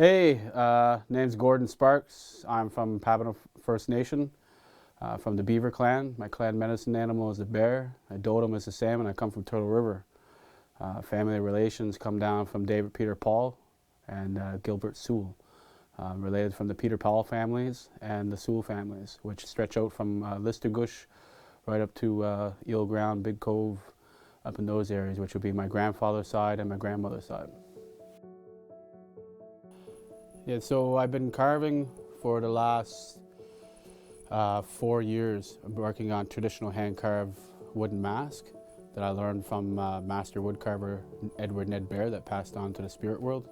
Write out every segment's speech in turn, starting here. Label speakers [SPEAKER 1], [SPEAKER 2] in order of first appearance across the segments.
[SPEAKER 1] Hey, name's Gordon Sparks. I'm from Pabineau First Nation, from the Beaver clan. My clan medicine animal is the bear. My totem is the salmon. I come from Turtle River. Family relations come down from David Peter Paul and Gilbert Sewell, related from the Peter Paul families and the Sewell families, which stretch out from Listergush right up to Eel Ground, Big Cove, up in those areas, which would be my grandfather's side and my grandmother's side. Yeah, so I've been carving for the last 4 years. I'm working on traditional hand-carved wooden mask that I learned from master woodcarver Edward Ned Bear that passed on to the spirit world.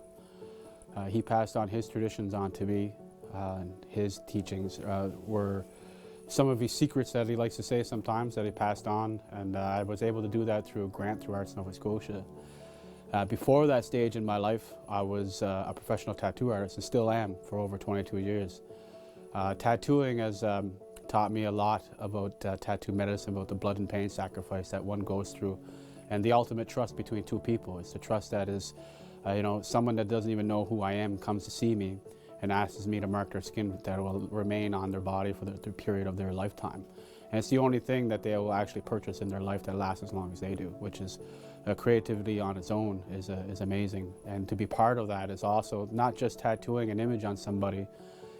[SPEAKER 1] He passed on his traditions on to me, and his teachings were some of his secrets that he likes to say sometimes that he passed on, and I was able to do that through a grant through Arts Nova Scotia. Before that stage in my life, I was a professional tattoo artist and still am for over 22 years. Tattooing has taught me a lot about tattoo medicine, about the blood and pain sacrifice that one goes through, and the ultimate trust between two people. It's the trust that is, someone that doesn't even know who I am comes to see me and asks me to mark their skin that will remain on their body for the period of their lifetime. And it's the only thing that they will actually purchase in their life that lasts as long as they do, which is creativity on its own is amazing. And to be part of that is also not just tattooing an image on somebody,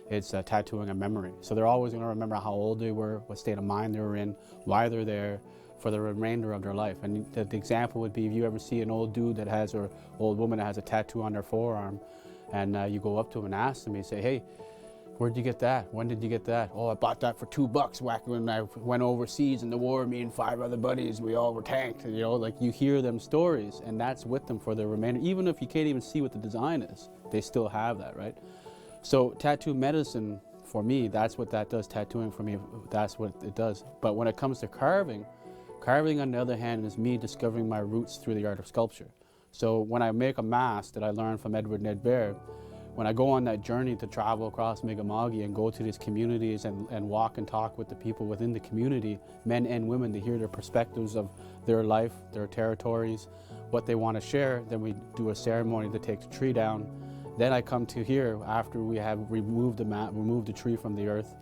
[SPEAKER 1] it's tattooing a memory. So they're always going to remember how old they were, what state of mind they were in, why they're there for the remainder of their life. And the example would be if you ever see an old dude that has, or old woman that has a tattoo on their forearm, and you go up to them and ask them, you say, hey, where'd you get that? When did you get that? Oh, I bought that for $2 when I went overseas in the war. Me and 5 other buddies, we all were tanked. And, like you hear them stories, and that's with them for the remainder. Even if you can't even see what the design is, they still have that, right? So tattoo medicine, for me, that's what that does. Tattooing for me, that's what it does. But when it comes to carving on the other hand is me discovering my roots through the art of sculpture. So when I make a mask that I learned from Edward Ned Bear, when I go on that journey to travel across Mi'kma'ki and go to these communities and walk and talk with the people within the community, men and women, to hear their perspectives of their life, their territories, what they want to share, then we do a ceremony to take the tree down. Then I come to here after we have removed the tree from the earth.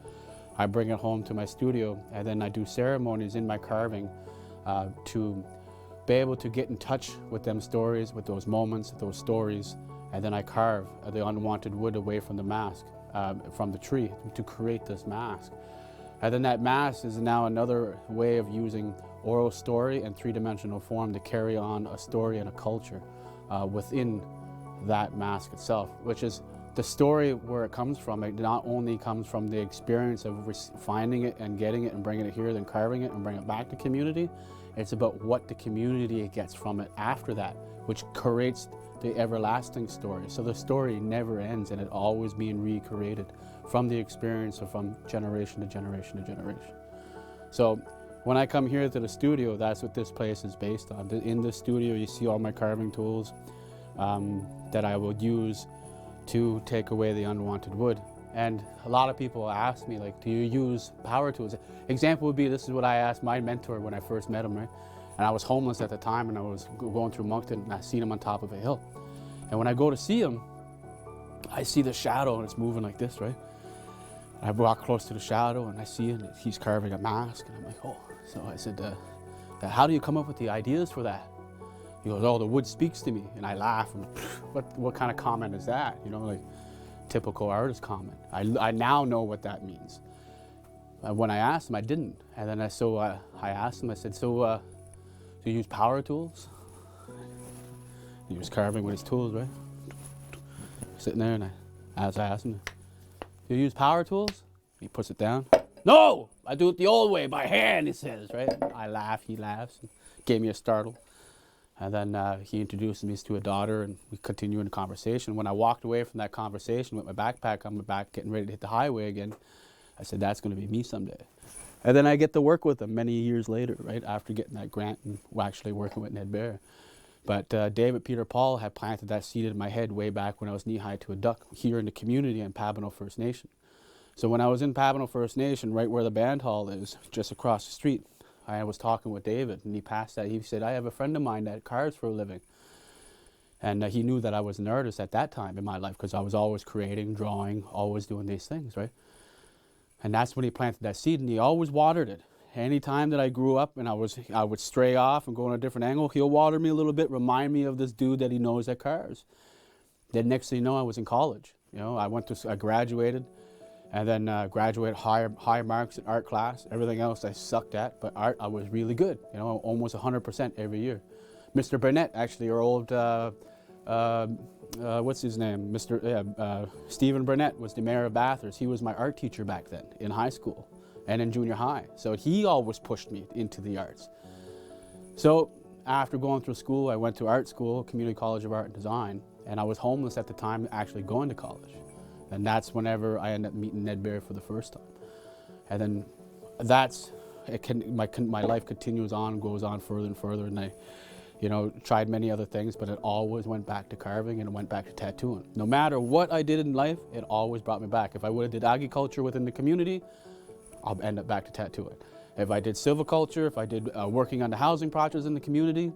[SPEAKER 1] I bring it home to my studio, and then I do ceremonies in my carving to be able to get in touch with them stories, with those moments, those stories. And then I carve the unwanted wood away from the mask, from the tree, to create this mask. And then that mask is now another way of using oral story and three-dimensional form to carry on a story and a culture within that mask itself, which is the story where it comes from. It not only comes from the experience of finding it and getting it and bringing it here, then carving it and bringing it back to community. It's about what the community gets from it after that, which creates the everlasting story. So the story never ends, and it always being recreated from the experience or from generation to generation to generation. So when I come here to the studio, that's what this place is based on. In the studio, you see all my carving tools that I will use to take away the unwanted wood. And a lot of people ask me, like, do you use power tools? Example would be, this is what I asked my mentor when I first met him, right? And I was homeless at the time, and I was going through Moncton, and I seen him on top of a hill. And when I go to see him, I see the shadow, and it's moving like this, right? I walk close to the shadow, and I see it, and he's carving a mask, and I'm like, oh. So I said, how do you come up with the ideas for that? He goes, oh, the wood speaks to me. And I laugh, and what kind of comment is that? Like typical artist comment. I now know what that means. When I asked him, I didn't. And then I asked him, I said, so do you use power tools? He was carving with his tools, right? Sitting there, and I asked him, do you use power tools? He puts it down. No, I do it the old way, by hand, he says, right? I laugh, he laughs, and gave me a startle. And then he introduced me to a daughter, and we continued in the conversation. When I walked away from that conversation with my backpack on my back, getting ready to hit the highway again, I said, that's going to be me someday. And then I get to work with him many years later, right, after getting that grant and actually working with Ned Bear. But David Peter Paul had planted that seed in my head way back when I was knee-high to a duck here in the community in Pabineau First Nation. So when I was in Pabineau First Nation, right where the band hall is, just across the street, I was talking with David, and he passed that. He said, I have a friend of mine that carves for a living. And he knew that I was an artist at that time in my life because I was always creating, drawing, always doing these things, right? And that's when he planted that seed, and he always watered it. Any time that I grew up and I would stray off and go on a different angle, he'll water me a little bit, remind me of this dude that he knows that cars. Then next thing you know, I was in college. You know, I graduated, and then graduated high marks in art class. Everything else I sucked at, but art I was really good. You know, almost 100% every year. Mr. Burnett, actually, our old, what's his name? Stephen Burnett was the mayor of Bathurst. He was my art teacher back then in high school and in junior high. So he always pushed me into the arts. So after going through school, I went to art school, Community College of Art and Design, and I was homeless at the time actually going to college. And that's whenever I ended up meeting Ned Bear for the first time. And then my life continues on, goes on further and further, and I, you know, tried many other things, but it always went back to carving and it went back to tattooing. No matter what I did in life, it always brought me back. If I would have did agriculture within the community, I'll end up back to tattooing. If I did silviculture, if I did working on the housing projects in the community,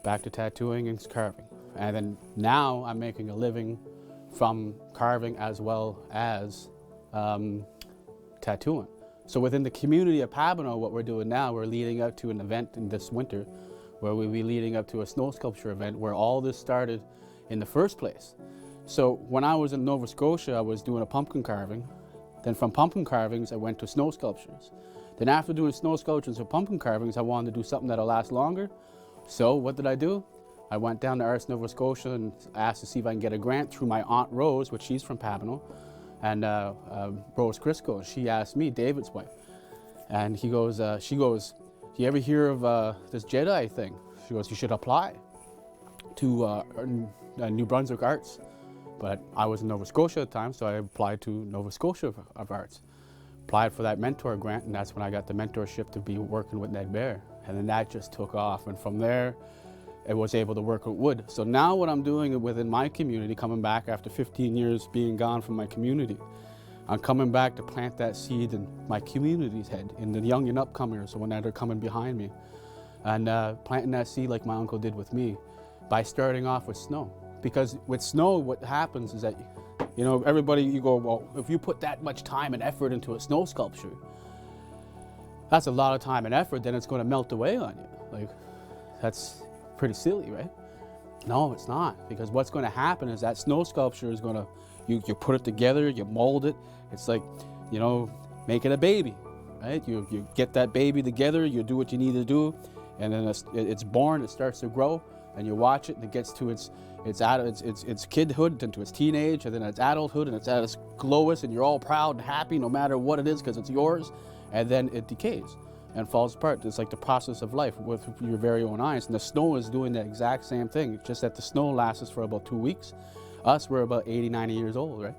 [SPEAKER 1] back to tattooing and carving. And then now I'm making a living from carving as well as tattooing. So within the community of Pabineau, what we're doing now, we're leading up to an event in this winter where we'll be leading up to a snow sculpture event where all this started in the first place. So when I was in Nova Scotia, I was doing a pumpkin carving. Then from pumpkin carvings, I went to snow sculptures. Then after doing snow sculptures or pumpkin carvings, I wanted to do something that'll last longer. So what did I do? I went down to Arts Nova Scotia and asked to see if I can get a grant through my Aunt Rose, which she's from Pabineau, and Rose Crisco. She asked me, David's wife, and she goes, do you ever hear of this Jedi thing? She goes, you should apply to New Brunswick Arts. But I was in Nova Scotia at the time, so I applied to Nova Scotia of Arts. Applied for that mentor grant, and that's when I got the mentorship to be working with Ned Bear. And then that just took off, and from there, I was able to work with wood. So now what I'm doing within my community, coming back after 15 years being gone from my community, I'm coming back to plant that seed in my community's head, in the young and upcomers, the one that are coming behind me, and planting that seed like my uncle did with me by starting off with snow. Because with snow, what happens is that, you know, everybody, you go, well, if you put that much time and effort into a snow sculpture, that's a lot of time and effort, then it's going to melt away on you. Like, that's pretty silly, right? No, it's not. Because what's going to happen is that snow sculpture is going to, you put it together, you mold it. It's like, you know, making a baby, right? You get that baby together, you do what you need to do, and then it's born, it starts to grow, and you watch it, and it gets to its kidhood, then to its teenage, and then its adulthood, and it's at its lowest, and you're all proud and happy no matter what it is because it's yours, and then it decays and falls apart. It's like the process of life with your very own eyes, and the snow is doing the exact same thing, just that the snow lasts for about 2 weeks. Us, we're about 80, 90 years old, right?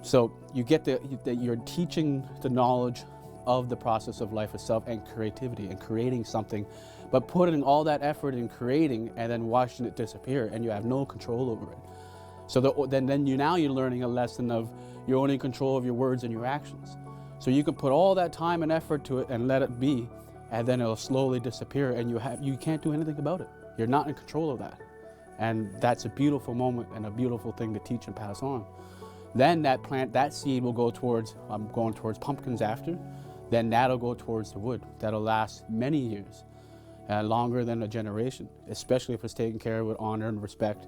[SPEAKER 1] So you get you're teaching the knowledge of the process of life itself and creativity and creating something, but putting all that effort in creating and then watching it disappear, and you have no control over it. So then you're learning a lesson of you're only in control of your words and your actions. So you can put all that time and effort to it and let it be, and then it'll slowly disappear, and you can't do anything about it. You're not in control of that. And that's a beautiful moment and a beautiful thing to teach and pass on. Then that seed will go towards, I'm going towards pumpkins after, then that'll go towards the wood. That'll last many years, longer than a generation, especially if it's taken care of with honor and respect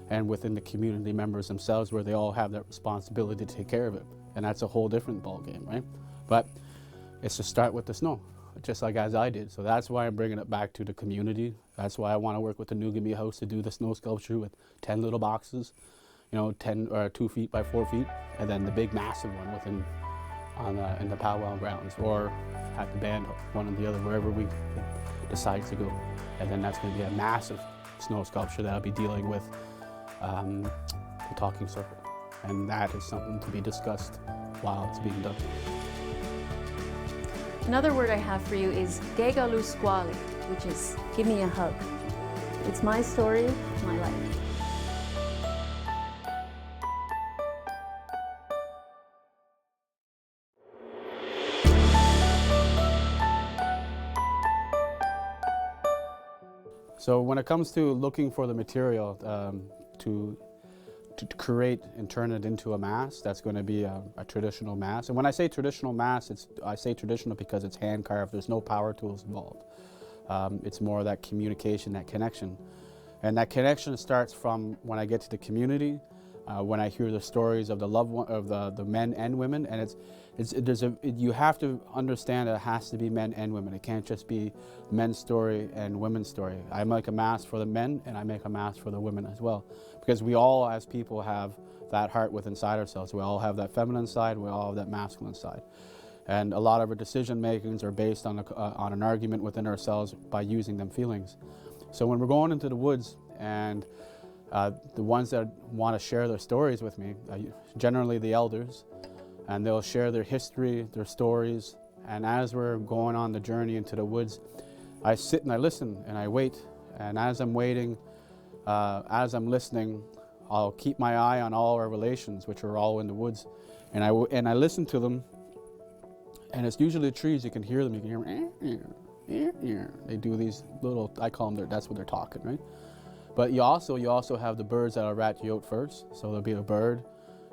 [SPEAKER 1] and within the community members themselves, where they all have that responsibility to take care of it. And that's a whole different ballgame, right? But it's to start with the snow, just like as I did. So that's why I'm bringing it back to the community. That's why I want to work with the Nugami House to do the snow sculpture with 10 little boxes, you know, 2 feet by 4 feet, and then the big massive one in the powwow grounds, or at the band, one or the other, wherever we decide to go. And then that's going to be a massive snow sculpture that I'll be dealing with the talking circle. And that is something to be discussed while it's being done.
[SPEAKER 2] Another word I have for you is Gegalu Squali, which is give me a hug. It's my story, my life.
[SPEAKER 1] So when it comes to looking for the material, to create and turn it into a mask that's going to be a traditional mask. And when I say traditional mask, I say traditional because it's hand carved. There's no power tools involved. It's more that communication, that connection. And that connection starts from when I get to the community, when I hear the stories of the loved one, of the men and women, and you have to understand that it has to be men and women. It can't just be men's story and women's story. I make a mask for the men, and I make a mask for the women as well, because we all, as people, have that heart within inside ourselves. We all have that feminine side. We all have that masculine side, and a lot of our decision makings are based on an argument within ourselves by using them feelings. So when we're going into the woods, and the ones that want to share their stories with me, generally the elders, and they'll share their history, their stories. And as we're going on the journey into the woods, I sit and I listen and I wait. And as I'm waiting, as I'm listening, I'll keep my eye on all our relations, which are all in the woods. And I listen to them. And it's usually trees. You can hear them. You can hear them. They do these little, I call them, that's what they're talking, right? But you also have the birds that'll rat you out first. So there'll be a bird,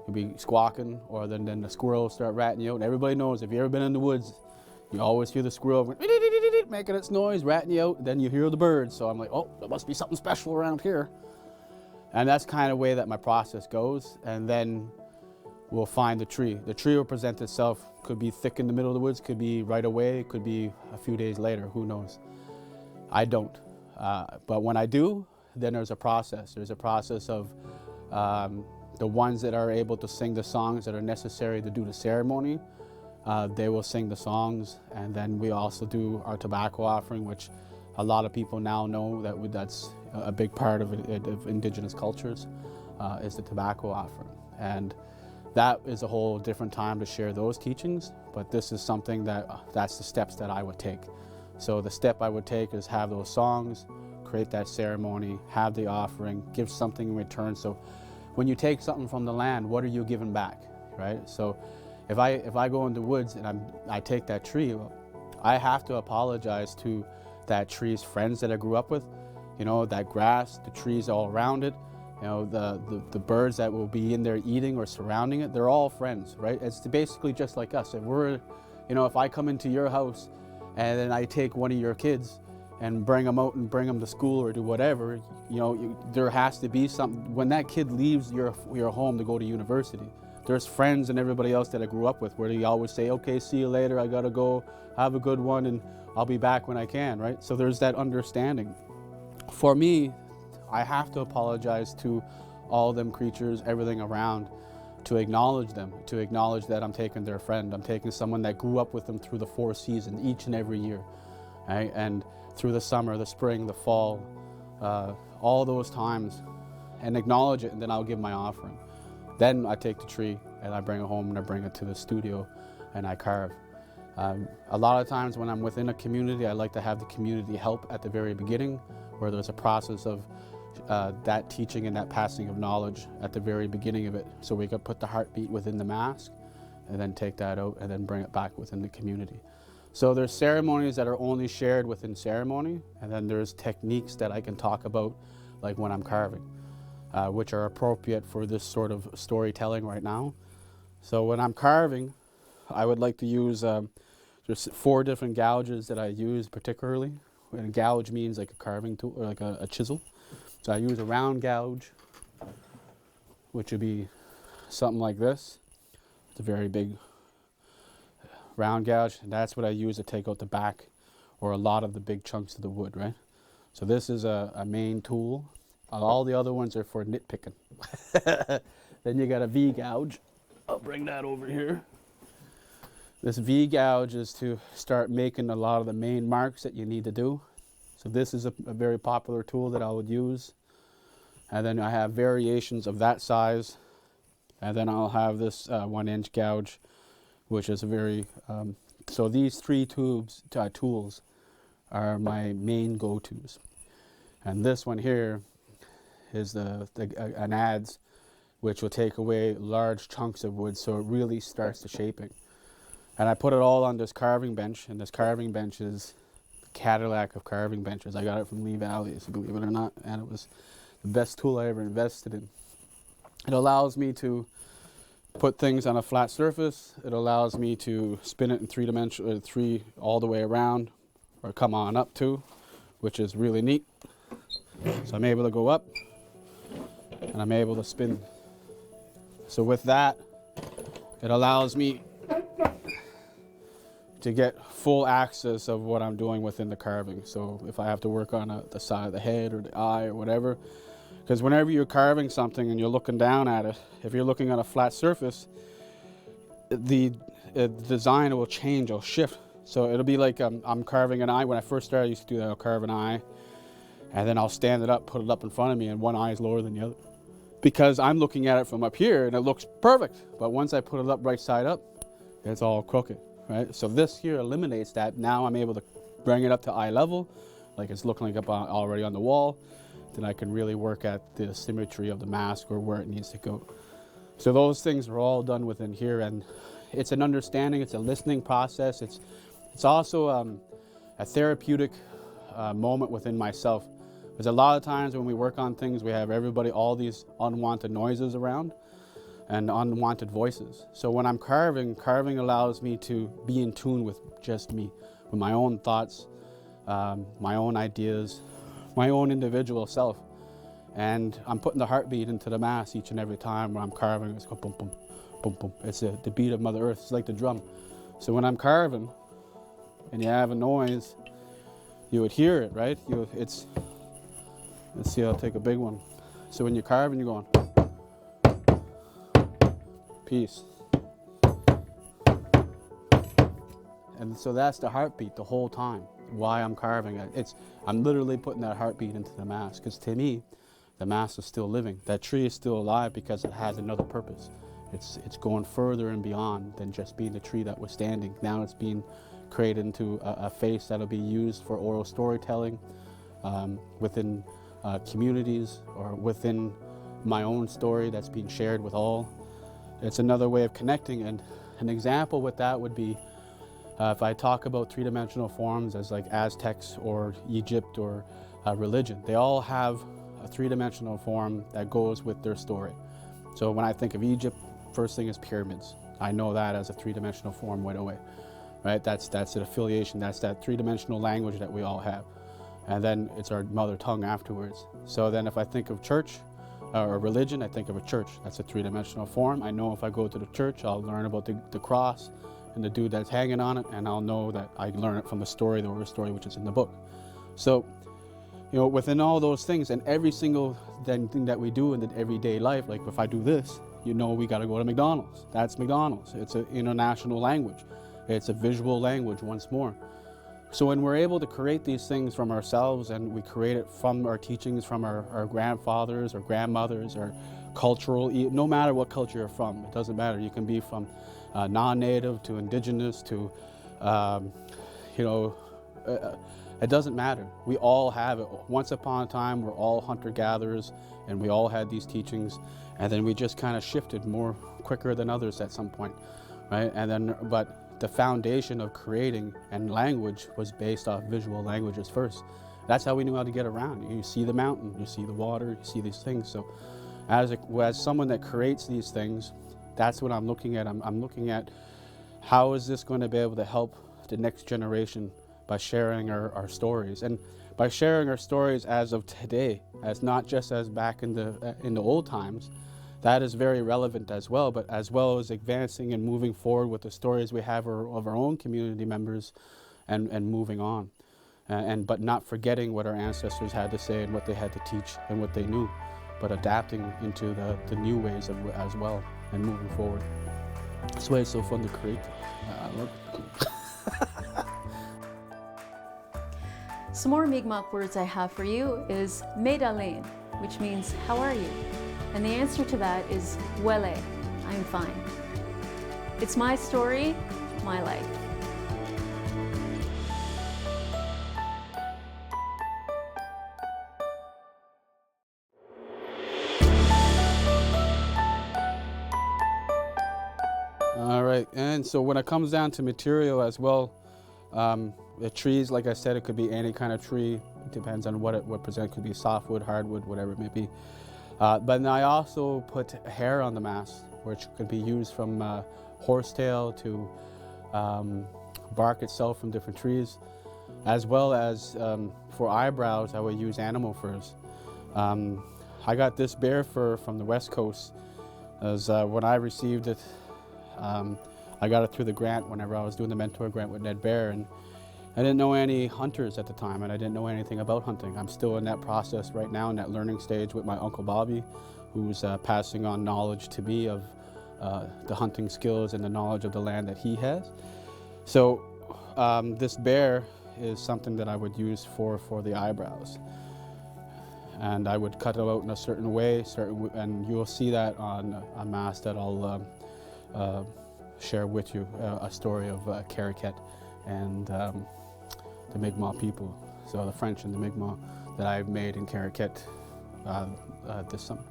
[SPEAKER 1] you'll be squawking, or then the squirrel will start ratting you out. And everybody knows, if you've ever been in the woods, you always hear the squirrel making its noise, ratting you out. Then you hear the birds. So I'm like, oh, there must be something special around here. And that's kind of the way that my process goes. And then we'll find the tree. The tree will present itself. Could be thick in the middle of the woods, could be right away, could be a few days later, who knows. I don't. But when I do, then there's a process. There's a process of the ones that are able to sing the songs that are necessary to do the ceremony. They will sing the songs, and then we also do our tobacco offering, which a lot of people now know that's a big part of Indigenous cultures, is the tobacco offering. And that is a whole different time to share those teachings, but this is something that's the steps that I would take. So the step I would take is have those songs, create that ceremony, have the offering, give something in return. So when you take something from the land, what are you giving back, right? So if I go in the woods and I take that tree, I have to apologize to that tree's friends that I grew up with, that grass, the trees all around it, the birds that will be in there eating or surrounding it, they're all friends, right? It's basically just like us. If I come into your house and then I take one of your kids and bring them out and bring them to school or do whatever, there has to be something. When that kid leaves your home to go to university, there's friends and everybody else that I grew up with where they always say, okay, see you later, I gotta go, have a good one, and I'll be back when I can, right? So there's that understanding. For me, I have to apologize to all them creatures, everything around, to acknowledge them, to acknowledge that I'm taking their friend. I'm taking someone that grew up with them through the 4 seasons, each and every year, right? And through the summer, the spring, the fall, all those times, and acknowledge it, and then I'll give my offering. Then I take the tree and I bring it home and I bring it to the studio and I carve. A lot of times when I'm within a community, I like to have the community help at the very beginning, where there's a process of that teaching and that passing of knowledge at the very beginning of it, so we could put the heartbeat within the mask and then take that out and then bring it back within the community. So there's ceremonies that are only shared within ceremony, and then there's techniques that I can talk about, like when I'm carving, which are appropriate for this sort of storytelling right now. So when I'm carving, I would like to use, there's 4 different gouges that I use particularly. And a gouge means like a carving tool, or like a chisel. So I use a round gouge, which would be something like this. It's a very big round gouge, and that's what I use to take out the back or a lot of the big chunks of the wood, right? So this is a main tool. All the other ones are for nitpicking. Then you got a V gouge. I'll bring that over here. This V gouge is to start making a lot of the main marks that you need to do. So this is a very popular tool that I would use. And then I have variations of that size. And then I'll have this 1-inch gouge, which is a very, so these 3 tools are my main go-tos. And this one here is an adze, which will take away large chunks of wood, so it really starts the shaping. And I put it all on this carving bench, and this carving bench is the Cadillac of carving benches. I got it from Lee Valley, so believe it or not, and the best tool I ever invested in. It allows me to put things on a flat surface. It allows me to spin it in three all the way around, or come on up to, which is really neat. So I'm able to go up and I'm able to spin. So with that, it allows me to get full access of what I'm doing within the carving. So if I have to work on the side of the head or the eye or whatever, because whenever you're carving something and you're looking down at it, if you're looking at a flat surface, the design will change, it'll shift. So it'll be like I'm carving an eye. When I first started, I used to do that. I'll carve an eye, and then I'll stand it up, put it up in front of me, and one eye is lower than the other. Because I'm looking at it from up here, and it looks perfect. But once I put it up right side up, it's all crooked, right? So this here eliminates that. Now I'm able to bring it up to eye level, like it's looking like up already on the wall. Then I can really work at the symmetry of the mask or where it needs to go. So those things are all done within here, and it's an understanding, it's a listening process. It's also a therapeutic moment within myself. Because a lot of times when we work on things, we have all these unwanted noises around and unwanted voices. So when I'm carving allows me to be in tune with just me, with my own thoughts, my own ideas, my own individual self. And I'm putting the heartbeat into the mass each and every time when I'm carving. It's go boom, boom, boom, boom. It's the beat of Mother Earth. It's like the drum. So when I'm carving and you have a noise, you would hear it, right? Let's see, I'll take a big one. So when you're carving, you're going, peace. And so that's the heartbeat the whole time, why I'm carving it. I'm literally putting that heartbeat into the mass, because to me, the mass is still living. That tree is still alive because it has another purpose. It's going further and beyond than just being the tree that was standing. Now it's being created into a face that'll be used for oral storytelling within communities or within my own story that's being shared with all. It's another way of connecting, and an example with that would be if I talk about three-dimensional forms as like Aztecs or Egypt or religion. They all have a three-dimensional form that goes with their story. So when I think of Egypt, first thing is pyramids. I know that as a three-dimensional form right away, right? That's an affiliation. That's that three-dimensional language that we all have. And then it's our mother tongue afterwards. So then if I think of church or religion, I think of a church. That's a three-dimensional form. I know if I go to the church, I'll learn about the cross and the dude that's hanging on it, and I'll know that I learn it from the story, the oral story, which is in the book. So, you know, within all those things and every single thing that we do in the everyday life, like if I do this, you know we got to go to McDonald's. That's McDonald's. It's an international language. It's a visual language once more. So when we're able to create these things from ourselves, and we create it from our teachings from our grandfathers or grandmothers or cultural, no matter what culture you're from, it doesn't matter. You can be from non-native to indigenous to, it doesn't matter. We all have it. Once upon a time, we're all hunter-gatherers, and we all had these teachings, and then we just kind of shifted more quicker than others at some point, right? And then, but the foundation of creating and language was based off visual languages first. That's how we knew how to get around. You see the mountain, you see the water, you see these things. So as someone that creates these things, that's what I'm looking at. I'm looking at how is this going to be able to help the next generation by sharing our stories, and by sharing our stories as of today, as not just as back in the old times. That is very relevant as well, but as well as advancing and moving forward with the stories we have of our own community members, and moving on, but not forgetting what our ancestors had to say and what they had to teach and what they knew, but adapting into the new ways as well and moving forward. That's why it's so fun to create. I love it.
[SPEAKER 2] Some more Mi'kmaq words I have for you is Medalane, which means how are you? And the answer to that is Wele, I'm fine. It's my story, my life.
[SPEAKER 1] All right, and so when it comes down to material as well, The trees, like I said, it could be any kind of tree. It depends on what present. It could be softwood, hardwood, whatever it may be. But then I also put hair on the mask, which could be used from horsetail to bark itself from different trees, as well as for eyebrows, I would use animal furs. I got this bear fur from the West Coast, as when I received it, I got it through the grant whenever I was doing the mentor grant with Ned Bear, and I didn't know any hunters at the time, and I didn't know anything about hunting. I'm still in that process right now, in that learning stage with my Uncle Bobby, who's passing on knowledge to me of the hunting skills and the knowledge of the land that he has. So this bear is something that I would use for the eyebrows. And I would cut it out in a certain way, and you'll see that on a mask that I'll share with you, a story of Caracat and the Mi'kmaq people, so the French and the Mi'kmaq that I've made in Caracat this summer.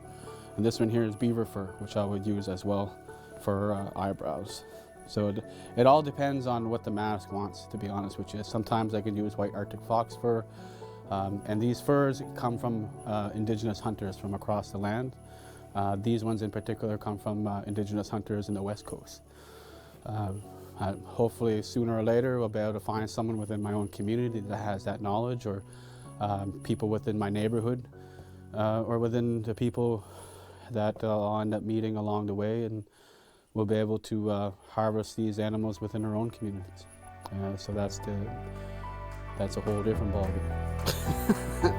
[SPEAKER 1] And this one here is beaver fur, which I would use as well for eyebrows. So it all depends on what the mask wants, to be honest with you. Sometimes I can use white Arctic fox fur, and these furs come from Indigenous hunters from across the land. These ones in particular come from Indigenous hunters in the West Coast. Hopefully sooner or later we'll be able to find someone within my own community that has that knowledge, or people within my neighborhood, or within the people that I'll end up meeting along the way, and we'll be able to harvest these animals within our own communities. So that's a whole different ballgame.